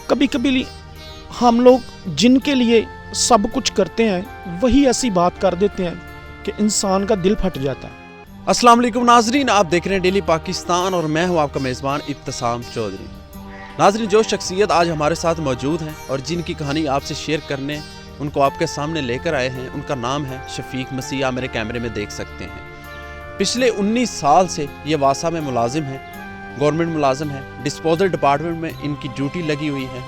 कभी कभी हम लोग जिनके लिए सब कुछ करते हैं वही ऐसी बात कर देते हैं कि इंसान का दिल फट जाता है। अस्सलाम वालेकुम नाजरीन, आप देख रहे हैं डेली पाकिस्तान और मैं हूं आपका मेज़बान इब्तिसाम चौधरी। नाजरीन, जो शख्सियत आज हमारे साथ मौजूद हैं और जिनकी कहानी आपसे शेयर करने उनको आपके सामने लेकर आए हैं, उनका नाम है शफीक मसीह। आप मेरे कैमरे में देख सकते हैं। पिछले 19 साल से ये वासा में मुलाजिम हैं, गवर्नमेंट मुलाजिम है, डिस्पोजल डिपार्टमेंट में इनकी ड्यूटी लगी हुई है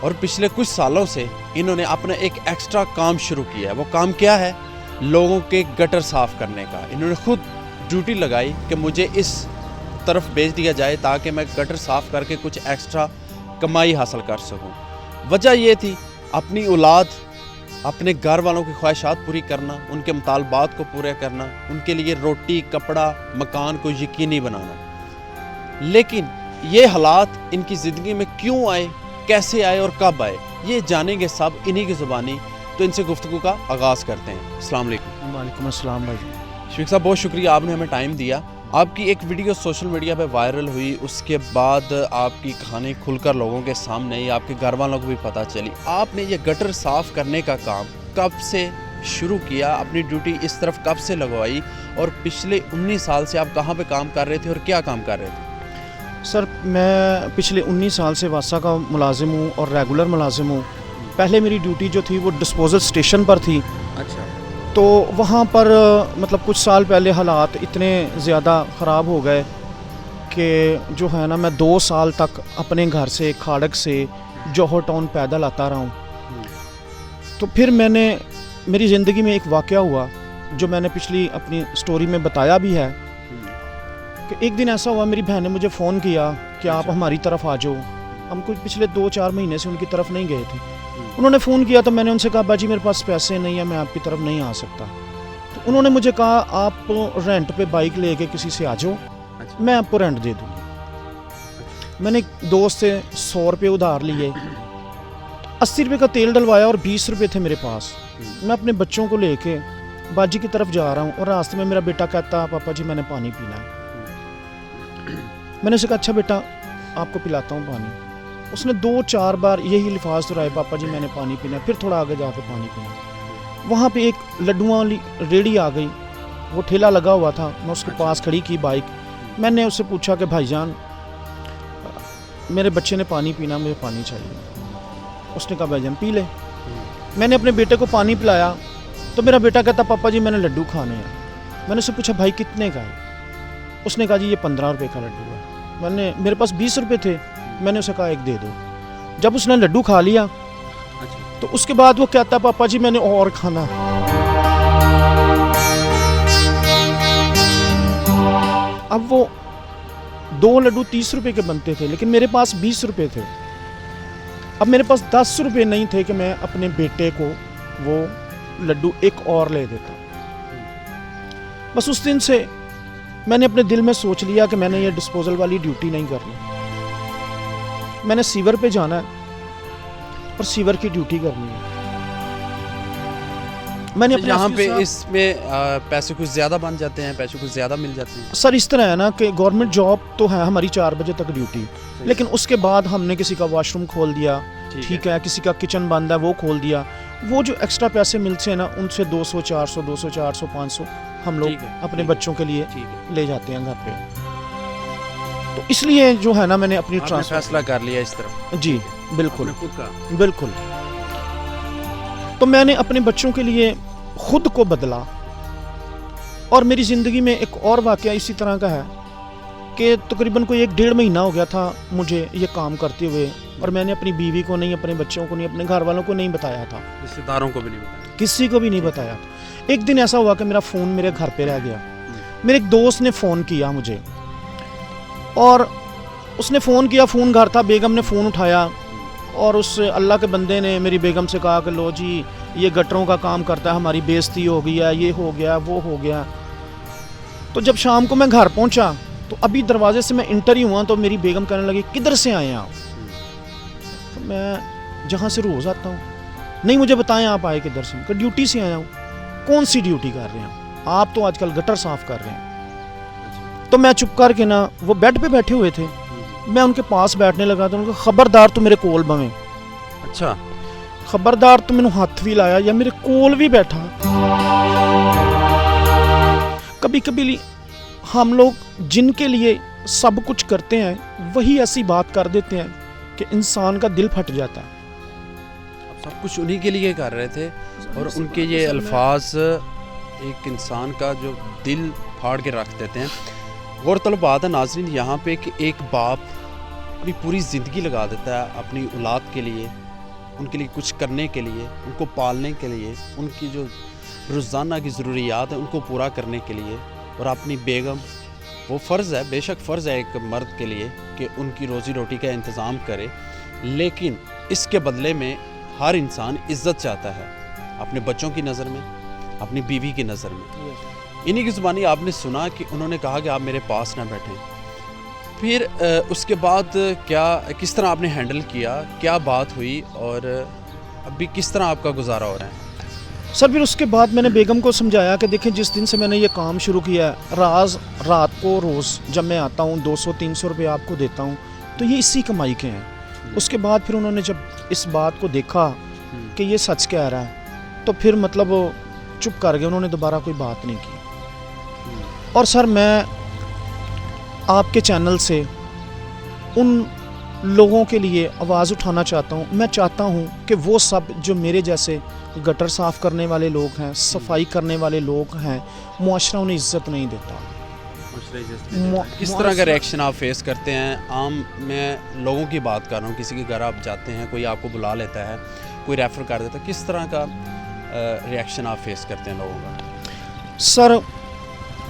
और पिछले कुछ सालों से इन्होंने अपना एक एक्स्ट्रा काम शुरू किया है। वो काम क्या है? लोगों के गटर साफ़ करने का। इन्होंने खुद ड्यूटी लगाई कि मुझे इस तरफ भेज दिया जाए ताकि मैं गटर साफ़ करके कुछ एक्स्ट्रा कमाई हासिल कर सकूं। वजह ये थी अपनी औलाद, अपने घर वालों की ख्वाहिशात पूरी करना, उनके मुतालबात को पूरा करना, उनके लिए रोटी, कपड़ा, मकान को यकीनी बनाना। लेकिन ये हालात इनकी ज़िंदगी में क्यों आए, कैसे आए और कब आए, ये जानेंगे सब इन्हीं की ज़ुबानी। तो इनसे गुफ्तगू का आगाज़ करते हैं। अस्सलाम वालेकुम। वालेकुम अस्सलाम भाई। शफीक साहब, बहुत शुक्रिया, आपने हमें टाइम दिया। आपकी एक वीडियो सोशल मीडिया पे वायरल हुई, उसके बाद आपकी कहानी खुलकर लोगों के सामने आई, आपके घर वालों को भी पता चली। आपने ये गटर साफ़ करने का काम कब से शुरू किया, अपनी ड्यूटी इस तरफ कब से लगवाई और पिछले 19 साल से आप कहाँ पे काम कर रहे थे और क्या काम कर रहे थे? सर, मैं पिछले 19 साल से वासा का मुलाजिम हूँ और रेगुलर मुलाजिम हूँ। पहले मेरी ड्यूटी जो थी वो डिस्पोजल स्टेशन पर थी। अच्छा। तो वहाँ पर मतलब कुछ साल पहले हालात इतने ज़्यादा ख़राब हो गए कि जो है ना, मैं 2 साल तक अपने घर से खाड़क से जौहर टाउन पैदल आता रहा हूँ। तो फिर मेरी ज़िंदगी में एक वाक़या हुआ जो मैंने पिछली अपनी स्टोरी में बताया भी है कि एक दिन ऐसा हुआ, मेरी बहन ने मुझे फ़ोन किया कि आप हमारी तरफ आ जाओ। हम कुछ पिछले 2-4 महीने से उनकी तरफ नहीं गए थे। उन्होंने फ़ोन किया तो मैंने उनसे कहा, बाजी मेरे पास पैसे नहीं है, मैं आपकी तरफ नहीं आ सकता। तो उन्होंने मुझे कहा, आप रेंट पे बाइक लेके किसी से आ जाओ, मैं आपको रेंट दे दूँगी। मैंने एक दोस्त से 100 रुपये उधार लिए, 80 रुपये का तेल डलवाया और 20 रुपये थे मेरे पास। मैं अपने बच्चों को लेके बाजी की तरफ जा रहा हूँ और रास्ते में मेरा बेटा कहता, पापा जी मैंने पानी पीना है। मैंने उसे कहा, अच्छा बेटा आपको पिलाता हूँ पानी। उसने 2-4 बार यही अल्फाज दोहराए, पापा जी मैंने पानी पीना। फिर थोड़ा आगे जाके पानी पीना। वहाँ पे एक लड्डुओं वाली रेडी आ गई, वो ठेला लगा हुआ था। मैं उसके पास खड़ी की बाइक। मैंने उससे पूछा कि भाईजान मेरे बच्चे ने पानी पीना, मुझे पानी चाहिए। उसने कहा, भाईजान पी ले। मैंने अपने बेटे को पानी पिलाया तो मेरा बेटा कहता, पापा जी मैंने लड्डू खाने हैं। मैंने उससे पूछा, भाई कितने का है? उसने कहा, जी ये 15 रुपये का लड्डू है। मेरे पास 20 रुपये थे। मैंने उसे कहा, एक दे दो। जब उसने लड्डू खा लिया तो उसके बाद वो कहता, पापा जी मैंने और खाना। अब वो 2 लड्डू 30 रुपए के बनते थे, लेकिन मेरे पास 20 रुपए थे। अब मेरे पास 10 रुपए नहीं थे कि मैं अपने बेटे को वो लड्डू एक और ले देता। बस उस दिन से मैंने अपने दिल में सोच लिया कि मैंने ये डिस्पोजल वाली ड्यूटी नहीं करनी। मैंने सीवर पे जाना है और सीवर की ड्यूटी करनी है। मैंने अपने यहाँ पे इसमें पैसे कुछ ज़्यादा बन जाते हैं, पैसे कुछ ज़्यादा मिल जाते हैं? सर इस तरह है ना कि गवर्नमेंट जॉब तो है हमारी 4 बजे तक ड्यूटी, लेकिन उसके बाद हमने किसी का वॉशरूम खोल दिया, ठीक है, किसी का किचन बंद है वो खोल दिया। वो जो एक्स्ट्रा पैसे मिलते हैं ना, उनसे 200, 400, 200, 400, 500 हम लोग अपने बच्चों के लिए ले जाते हैं घर पे। तो इसलिए जो है ना, मैंने अपनी फैसला कर लिया इस तरफ। जी बिल्कुल, खुद का बिल्कुल। तो मैंने अपने बच्चों के लिए खुद को बदला। और मेरी ज़िंदगी में एक और वाक़या इसी तरह का है कि तकरीबन कोई 1-1.5 महीना हो गया था मुझे ये काम करते हुए, और मैंने अपनी बीवी को नहीं, अपने बच्चों को नहीं, अपने घर वालों को नहीं बताया था, रिश्तेदारों को भी नहीं बताया, किसी को भी नहीं बताया था। एक दिन ऐसा हुआ कि मेरा फ़ोन मेरे घर पे रह गया। मेरे एक दोस्त ने फ़ोन किया मुझे और उसने फ़ोन किया, फ़ोन घर था, बेगम ने फ़ोन उठाया और उस अल्लाह के बंदे ने मेरी बेगम से कहा कि लो जी ये गटरों का काम करता है, हमारी बेइज्जती हो गई है, ये हो गया वो हो गया। तो जब शाम को मैं घर पहुंचा तो अभी दरवाजे से मैं इंटर ही हुआ तो मेरी बेगम कहने लगी, किधर से आए आप? तो मैं जहाँ से रोज़ आता हूँ। नहीं मुझे बताएं आप आए किधर से? कि ड्यूटी से आया हूँ। कौन सी ड्यूटी कर रहे हैं आप? तो आजकल गटर साफ़ कर रहे हैं। तो मैं चुप करके ना, वो बेड पे बैठे हुए थे, मैं उनके पास बैठने लगा तो उनको खबरदार तू मेरे कोल बवें, अच्छा, खबरदार तू मैनू हथ भी लाया या मेरे कोल भी बैठा। कभी कभी हम लोग जिनके लिए सब कुछ करते हैं वही ऐसी बात कर देते हैं कि इंसान का दिल फट जाता है। सब कुछ उन्हीं के लिए कर रहे थे और उनके ये अल्फाज एक इंसान का जो दिल फाड़ के रख देते हैं। गौरतलब बात है नाज़रीन यहाँ पे कि एक बाप अपनी पूरी ज़िंदगी लगा देता है अपनी औलाद के लिए, उनके लिए कुछ करने के लिए, उनको पालने के लिए, उनकी जो रोज़ाना की ज़रूरियात है उनको पूरा करने के लिए। और अपनी बेगम, वो फ़र्ज़ है, बेशक फ़र्ज़ है एक मर्द के लिए कि उनकी रोज़ी रोटी का इंतज़ाम करे, लेकिन इसके बदले में हर इंसान इज़्ज़त चाहता है अपने बच्चों की नज़र में, अपनी बीवी की नज़र में। इन्हीं की ज़ुबानी आपने सुना कि उन्होंने कहा कि आप मेरे पास ना बैठें। फिर उसके बाद किस तरह आपने हैंडल किया, क्या बात हुई और अभी किस तरह आपका गुजारा हो रहा है? सर फिर उसके बाद मैंने बेगम को समझाया कि देखें जिस दिन से मैंने ये काम शुरू किया है, रात को रोज़ जब मैं आता हूँ 200-300 रुपये आपको देता हूँ, तो ये इसी कमाई के हैं। उसके बाद फिर उन्होंने जब इस बात को देखा कि ये सच कह रहा है तो फिर मतलब चुप कर गए, उन्होंने दोबारा कोई बात नहीं की। और सर मैं आपके चैनल से उन लोगों के लिए आवाज़ उठाना चाहता हूँ। मैं चाहता हूँ कि वो सब जो मेरे जैसे गटर साफ़ करने वाले लोग हैं, सफाई करने वाले लोग हैं, मुआशरा उन्हें इज़्ज़त नहीं देता। किस तरह का रिएक्शन आप फेस करते हैं? आम मैं लोगों की बात कर रहा हूँ, किसी के घर आप जाते हैं, कोई आपको बुला लेता है, कोई रेफ़र कर देता है, किस तरह का रिएक्शन आप फेस करते हैं लोगों का? सर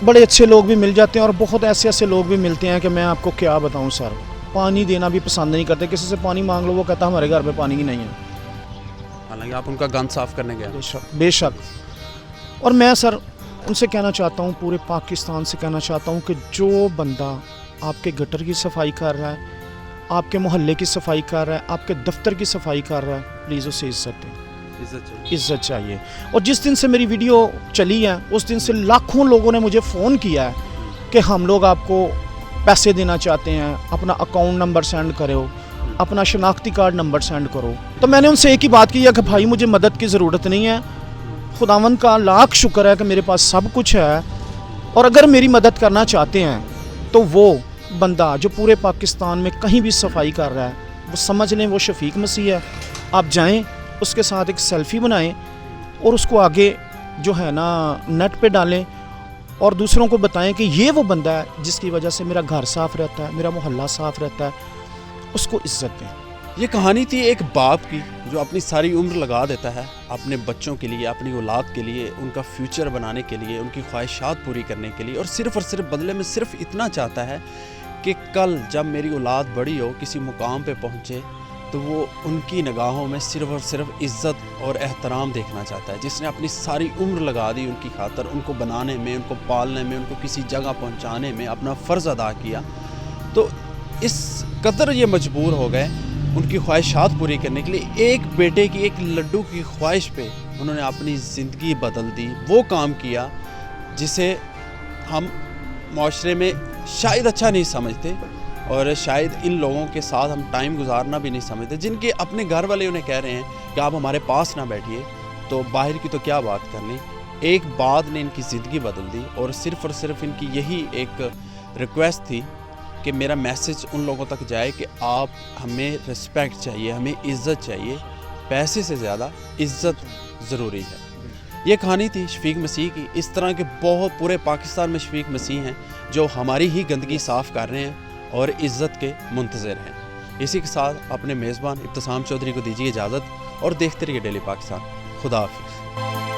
बड़े अच्छे लोग भी मिल जाते हैं और बहुत ऐसे लोग भी मिलते हैं कि मैं आपको क्या बताऊं सर, पानी देना भी पसंद नहीं करते। किसी से पानी मांग लो, वो कहता हमारे घर पे पानी ही नहीं है, हालांकि आप उनका गंद साफ़ करने गए। बेशक। और मैं सर उनसे कहना चाहता हूं, पूरे पाकिस्तान से कहना चाहता हूं कि जो बंदा आपके गटर की सफाई कर रहा है, आपके मोहल्ले की सफाई कर रहा है, आपके दफ्तर की सफाई कर रहा है, प्लीज़ उसे इज़्ज़त दें, इज़्ज़त चाहिए। और जिस दिन से मेरी वीडियो चली है उस दिन से लाखों लोगों ने मुझे फ़ोन किया है कि हम लोग आपको पैसे देना चाहते हैं, अपना अकाउंट नंबर सेंड करो, अपना शनाख्ती कार्ड नंबर सेंड करो। तो मैंने उनसे एक ही बात की है कि भाई मुझे मदद की ज़रूरत नहीं है, खुदावंद का लाख शुक्र है कि मेरे पास सब कुछ है, और अगर मेरी मदद करना चाहते हैं तो वो बंदा जो पूरे पाकिस्तान में कहीं भी सफाई कर रहा है, वो समझ लें वो शफीक मसीह है। आप जाएं, उसके साथ एक सेल्फ़ी बनाएं और उसको आगे जो है ना नेट पे डालें और दूसरों को बताएं कि ये वो बंदा है जिसकी वजह से मेरा घर साफ़ रहता है, मेरा मोहल्ला साफ़ रहता है, उसको इज़्ज़त दें। ये कहानी थी एक बाप की जो अपनी सारी उम्र लगा देता है अपने बच्चों के लिए, अपनी औलाद के लिए, उनका फ्यूचर बनाने के लिए, उनकी ख्वाहिशात पूरी करने के लिए, और सिर्फ बदले में सिर्फ इतना चाहता है कि कल जब मेरी औलाद बड़ी हो, किसी मुकाम पे पहुँचे, तो वो उनकी निगाहों में सिर्फ और सिर्फ इज़्ज़त और एहतराम देखना चाहता है। जिसने अपनी सारी उम्र लगा दी उनकी खातर, उनको बनाने में, उनको पालने में, उनको किसी जगह पहुँचाने में अपना फ़र्ज़ अदा किया, तो इस कदर ये मजबूर हो गए उनकी ख्वाहिशात पूरी करने के लिए। एक बेटे की, एक लड्डू की ख्वाहिश पे उन्होंने अपनी ज़िंदगी बदल दी, वो काम किया जिसे हम माशरे में शायद अच्छा नहीं समझते और शायद इन लोगों के साथ हम टाइम गुजारना भी नहीं समझते, जिनके अपने घर वाले उन्हें कह रहे हैं कि आप हमारे पास ना बैठिए, तो बाहर की तो क्या बात करनी। एक बात ने इनकी ज़िंदगी बदल दी और सिर्फ इनकी यही एक रिक्वेस्ट थी कि मेरा मैसेज उन लोगों तक जाए कि आप, हमें रिस्पेक्ट चाहिए, हमें इज़्ज़त चाहिए, पैसे से ज़्यादा इज़्ज़त ज़रूरी है। ये कहानी थी शफीक मसीह की। इस तरह के बहुत पूरे पाकिस्तान में शफीक मसीह हैं जो हमारी ही गंदगी साफ़ कर रहे हैं और इज़्ज़त के मुंतज़िर हैं। इसी के साथ अपने मेज़बान इब्तिसाम चौधरी को दीजिए इजाज़त और देखते रहिए डेली पाकिस्तान। खुदा हाफिज़।